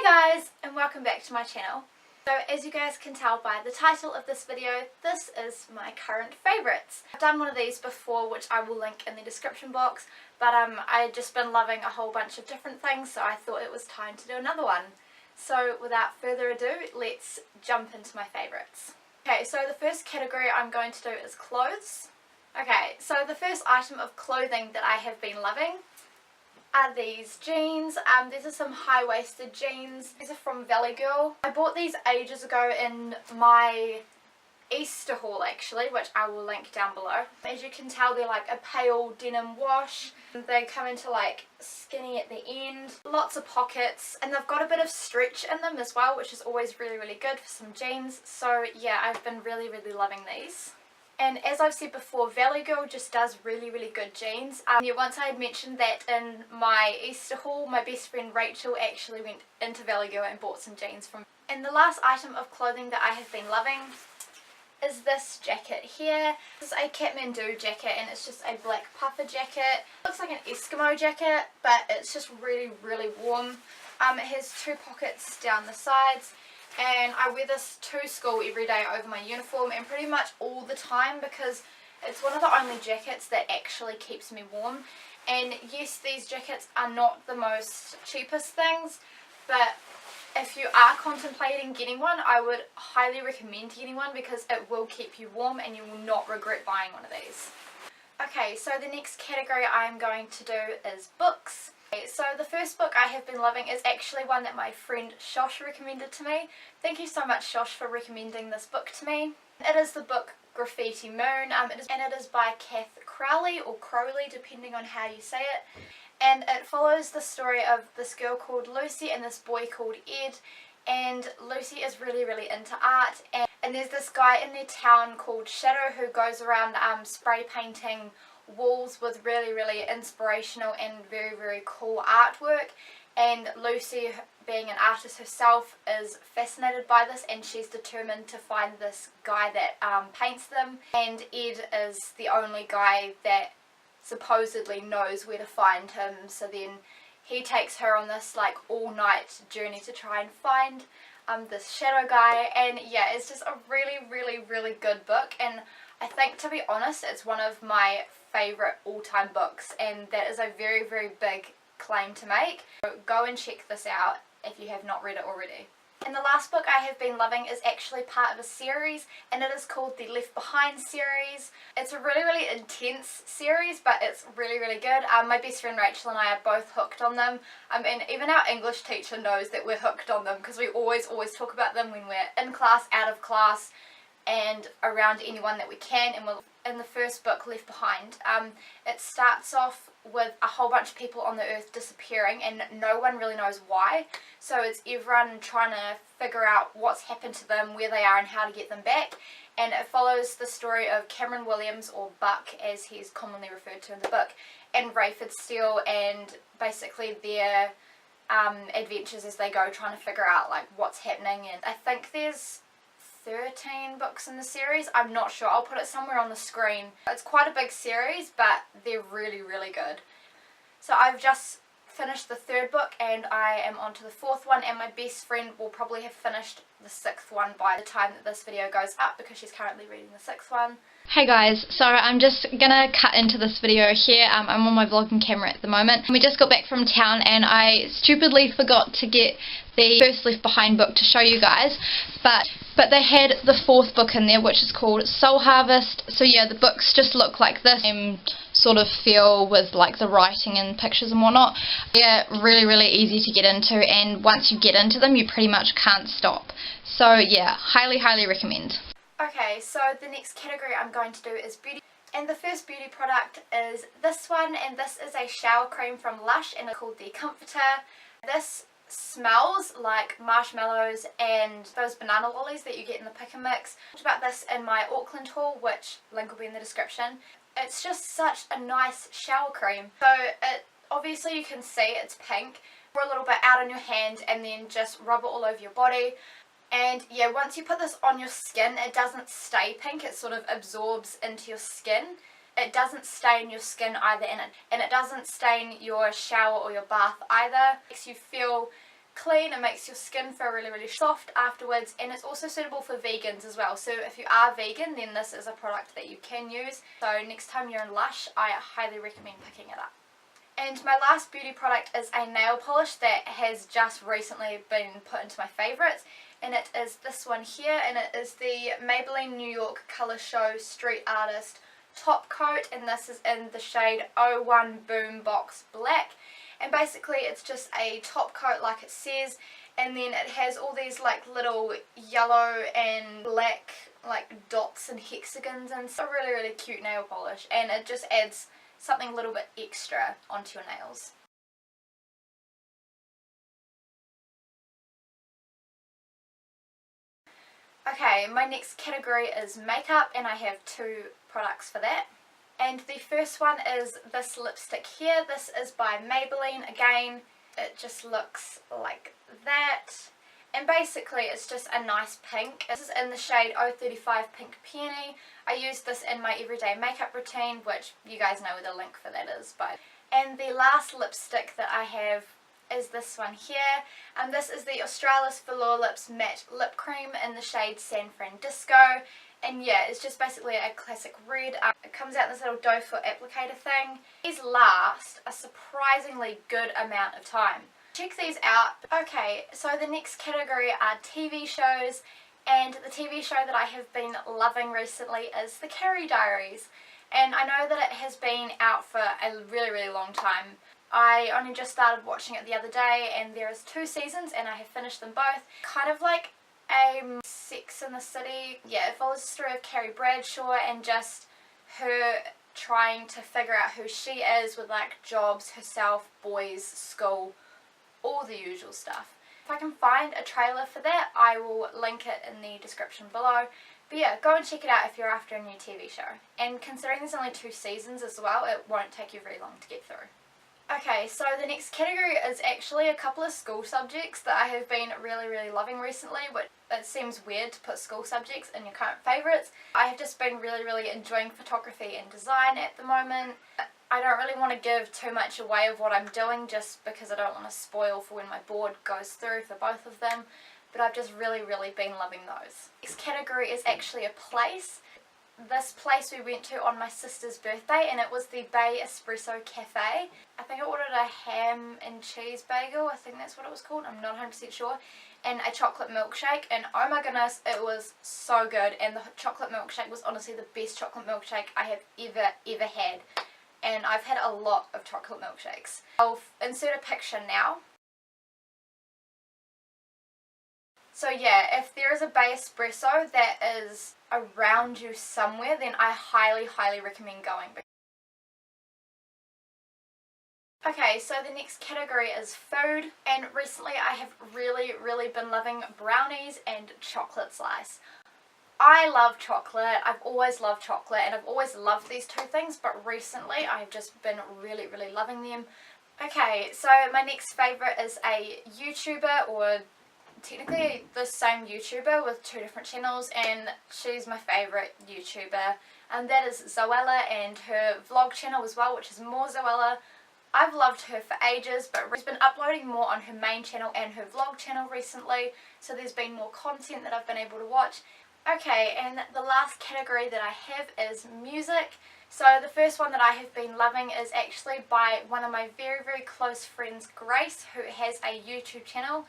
Hi guys, and welcome back to my channel. So as you guys can tell by the title of this video, this is my current favourites. I've done one of these before which I will link in the description box, but I've just been loving a whole bunch of different things, so I thought it was time to do another one. So without further ado, let's jump into my favourites. Okay, so the first category I'm going to do is clothes. Okay, so the first item of clothing that I have been loving are these jeans. These are some high-waisted jeans. These are from Valley Girl. I bought these ages ago in my Easter haul actually, which I will link down below. As you can tell, they're like a pale denim wash. They come into like skinny at the end, lots of pockets, and they've got a bit of stretch in them as well, which is always really good for some jeans. So yeah, I've been really loving these. And as I've said before, Valley Girl just does really good jeans. Yeah, once I had mentioned that in my Easter haul, my best friend Rachel actually went into Valley Girl and bought some jeans from. And the last item of clothing that I have been loving is this jacket here. This is a Kathmandau jacket, and it's just a black puffer jacket. It looks like an Eskimo jacket, but it's just really warm. It has two pockets down the sides. And I wear this to school every day over my uniform and pretty much all the time because it's one of the only jackets that actually keeps me warm. And yes, these jackets are not the most cheapest things, but if you are contemplating getting one, I would highly recommend getting one because it will keep you warm and you will not regret buying one of these. Okay, so the next category I am going to do is books. So the first book I have been loving is actually one that my friend Shosh recommended to me. Thank you so much, Shosh, for recommending this book to me. It is the book Graffiti Moon, and it is by Cath Crowley or Crowley, depending on how you say it. And it follows the story of this girl called Lucy and this boy called Ed. And Lucy is really into art, and there's this guy in their town called Shadow who goes around spray painting walls with really inspirational and very cool artwork. And Lucy, being an artist herself, is fascinated by this, and she's determined to find this guy that paints them. And Ed is the only guy that supposedly knows where to find him, so then he takes her on this like all-night journey to try and find this shadow guy. And yeah, it's just a really good book, and I think, to be honest, it's one of my favourite all-time books, and that is a very big claim to make. So go and check this out if you have not read it already. And the last book I have been loving is actually part of a series, and it is called the Left Behind series. It's a really intense series, but it's really good. My best friend Rachel and I are both hooked on them, and even our English teacher knows that we're hooked on them because we always talk about them when we're in class, out of class, and around anyone that we can. And we're in the first book, Left Behind, it starts off with a whole bunch of people on the earth disappearing, and no one really knows why. So it's everyone trying to figure out what's happened to them, where they are, and how to get them back. And it follows the story of Cameron Williams, or Buck as he's commonly referred to in the book, and Rayford Steele, and basically their adventures as they go trying to figure out like what's happening. And I think there's 13 books in the series. I'm not sure. I'll put it somewhere on the screen. It's quite a big series, but they're really good. So I've just finished the third book, and I am on to the fourth one, and my best friend will probably have finished the sixth one by the time that this video goes up because she's currently reading the sixth one. Hey guys, so I'm just gonna cut into this video here. I'm on my vlogging camera at the moment. We just got back from town, and I stupidly forgot to get the first Left Behind book to show you guys, but they had the fourth book in there, which is called Soul Harvest. So yeah, the books just look like this sort of feel with like the writing and pictures and whatnot. They're really easy to get into, and once you get into them you pretty much can't stop. So yeah, highly recommend. Okay, so the next category I'm going to do is beauty, and the first beauty product is this one, and this is a shower cream from Lush, and it's called the Comforter. This smells like marshmallows and those banana lollies that you get in the pick and mix. I talked about this in my Auckland haul, which link will be in the description. It's just such a nice shower cream. So it obviously you can see it's pink. Pour a little bit out on your hand and then just rub it all over your body. And yeah, once you put this on your skin, it doesn't stay pink, it sort of absorbs into your skin. It doesn't stain your skin either, and it doesn't stain your shower or your bath either. It makes you feel clean, it makes your skin feel really, really soft afterwards, and it's also suitable for vegans as well. So if you are vegan, then this is a product that you can use. So next time you're in Lush, I highly recommend picking it up. And my last beauty product is a nail polish that has just recently been put into my favourites, and it is this one here, and it is the Maybelline New York Colour Show Street Artist Top Coat, and this is in the shade 01 Boombox Black. And basically it's just a top coat like it says, and then it has all these like little yellow and black like dots and hexagons, and it's a really, really cute nail polish, and it just adds something a little bit extra onto your nails. Okay, my next category is makeup, and I have two products for that. And the first one is this lipstick here. This is by Maybelline. Again, it just looks like that. And basically it's just a nice pink. This is in the shade 035 Pink Peony. I use this in my everyday makeup routine, which you guys know where the link for that is. And the last lipstick that I have is this one here, and this is the Australis Velourlips Matte Lip Cream in the shade San-Fran-Disco. And yeah, it's just basically a classic red. It comes out in this little doe foot applicator thing. These last a surprisingly good amount of time. Check these out. Okay, so the next category are TV shows, and the TV show that I have been loving recently is The Carrie Diaries. And I know that it has been out for a really, really long time. I only just started watching it the other day, and there is 2 seasons and I have finished them both. Kind of like a Sex in the City. Yeah, it follows the story of Carrie Bradshaw and just her trying to figure out who she is with like jobs, herself, boys, school, all the usual stuff. If I can find a trailer for that, I will link it in the description below. But yeah, go and check it out if you're after a new TV show. And considering there's only 2 seasons as well, it won't take you very long to get through. Okay, so the next category is actually a couple of school subjects that I have been really, really loving recently, but it seems weird to put school subjects in your current favourites. I have just been really, really enjoying photography and design at the moment. I don't really want to give too much away of what I'm doing just because I don't want to spoil for when my board goes through for both of them, but I've just really, really been loving those. Next category is actually a place. This place we went to on my sister's birthday, and it was the Bay Espresso Cafe. I think I ordered a ham and cheese bagel, I think that's what it was called, I'm not 100% sure, and a chocolate milkshake, and oh my goodness, it was so good. And the chocolate milkshake was honestly the best chocolate milkshake I have ever had, and I've had a lot of chocolate milkshakes. I'll insert a picture now. So yeah, if there is a Bay Espresso that is around you somewhere, then I highly, highly recommend going. Okay, so the next category is food, and recently I have really, really been loving brownies and chocolate slice. I love chocolate, I've always loved chocolate, and I've always loved these 2 things, but recently I've just been really, really loving them. Okay, so my next favourite is a YouTuber, or technically the same YouTuber with 2 different channels, and she's my favourite YouTuber, and that is Zoella, and her vlog channel as well, which is MoreZoella. I've loved her for ages, but she's been uploading more on her main channel and her vlog channel recently, so there's been more content that I've been able to watch. Okay, and the last category that I have is music. So the first one that I have been loving is actually by one of my very, very close friends, Grace, who has a YouTube channel.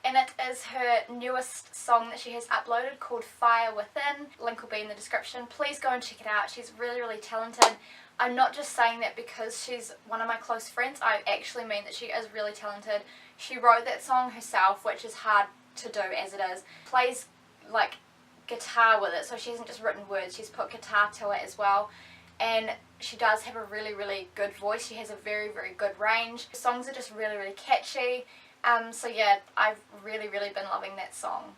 And it is her newest song that she has uploaded called Fire Within. Link will be in the description. Please go and check it out. She's really, really talented. I'm not just saying that because she's one of my close friends. I actually mean that she is really talented. She wrote that song herself, which is hard to do as it is. Plays like guitar with it, so she hasn't just written words. She's put guitar to it as well. And she does have a really, really good voice. She has a very, very good range. Her songs are just really, really catchy. So yeah, I've really, really been loving that song.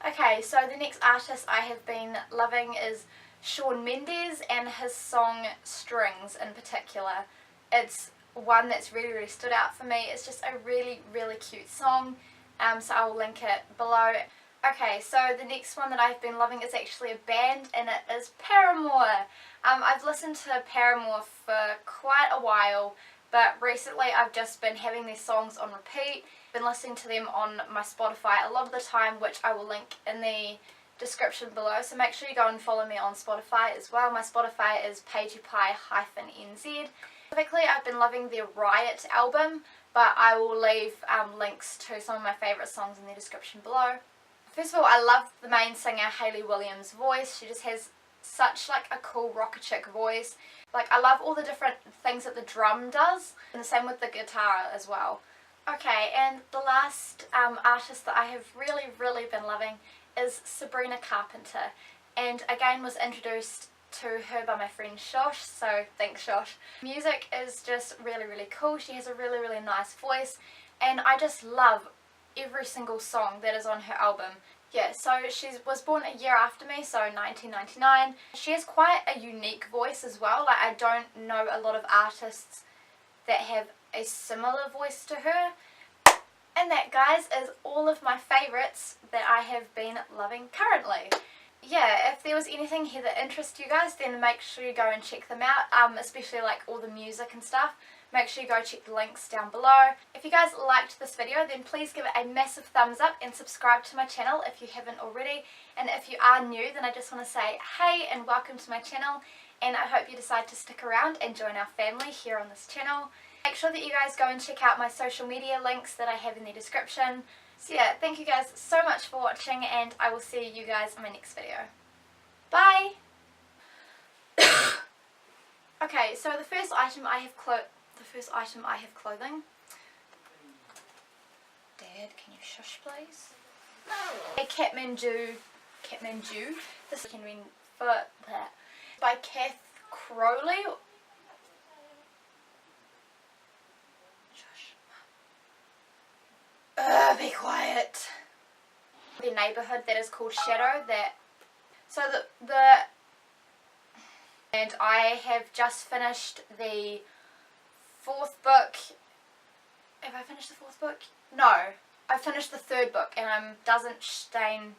Okay, so the next artist I have been loving is Shawn Mendes, and his song Strings in particular. It's one that's really, really stood out for me. It's just a really, really cute song, so I will link it below. Okay, so the next one that I've been loving is actually a band, and it is Paramore. I've listened to Paramore for quite a while, but recently I've just been having these songs on repeat. been listening to them on my Spotify a lot of the time, which I will link in the description below, so make sure you go and follow me on Spotify as well. My Spotify is pageypie-nz. Specifically, I've been loving their Riot album, but I will leave links to some of my favourite songs in the description below. First of all, I love the main singer Hayley Williams' voice. She just has such like a cool rocker chick voice. Like, I love all the different things that the drum does, and the same with the guitar as well. Okay, and the last artist that I have really been loving is Sabrina Carpenter, and again was introduced to her by my friend Shosh, so thanks Shosh. Music is just really cool. She has a really nice voice, and I just love every single song that is on her album. Yeah, so she was born a year after me, so 1999. She has quite a unique voice as well. Like, I don't know a lot of artists that have a similar voice to her. And that, guys, is all of my favourites that I have been loving currently. Yeah, if there was anything here that interests you guys, then make sure you go and check them out, especially like all the music and stuff. Make sure you go check the links down below. If you guys liked this video, then please give it a massive thumbs up and subscribe to my channel if you haven't already. And if you are new, then I just want to say hey and welcome to my channel, and I hope you decide to stick around and join our family here on this channel. Make sure that you guys go and check out my social media links that I have in the description. So yeah, thank you guys so much for watching, and I will see you guys in my next video. Bye! Okay, so the first item I have clothing. Dad, can you shush please? No. A Kathmandau. This can mean for that. By Cath Crowley. Be quiet. The neighbourhood that is called Shadow. And I have just finished the 4th book. Have I finished the 4th book? No, I finished the 3rd book, and I'm doesn't strain.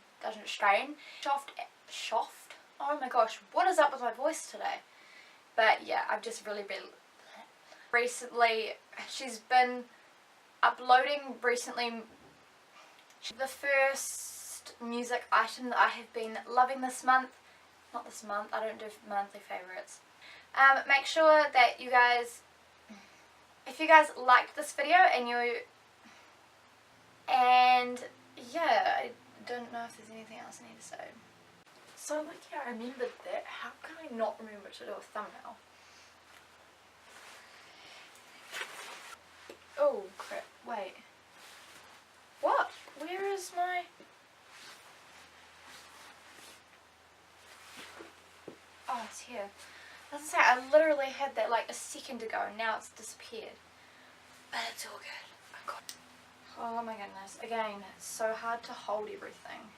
Shoft. Oh my gosh, what is up with my voice today? But yeah, I've just really been recently. She's been uploading recently the first music item that I have been loving this month. Not this month, I don't do monthly favourites. Make sure that you guys, if you guys liked this video and yeah, I don't know if there's anything else I need to say. So lucky I remembered that. How can I not remember to do a thumbnail? Oh crap, wait. What? Where is my... Oh, it's here. Doesn't say, I literally had that like a second ago, and now it's disappeared. But it's all good. I got it. Oh my goodness. Again, it's so hard to hold everything.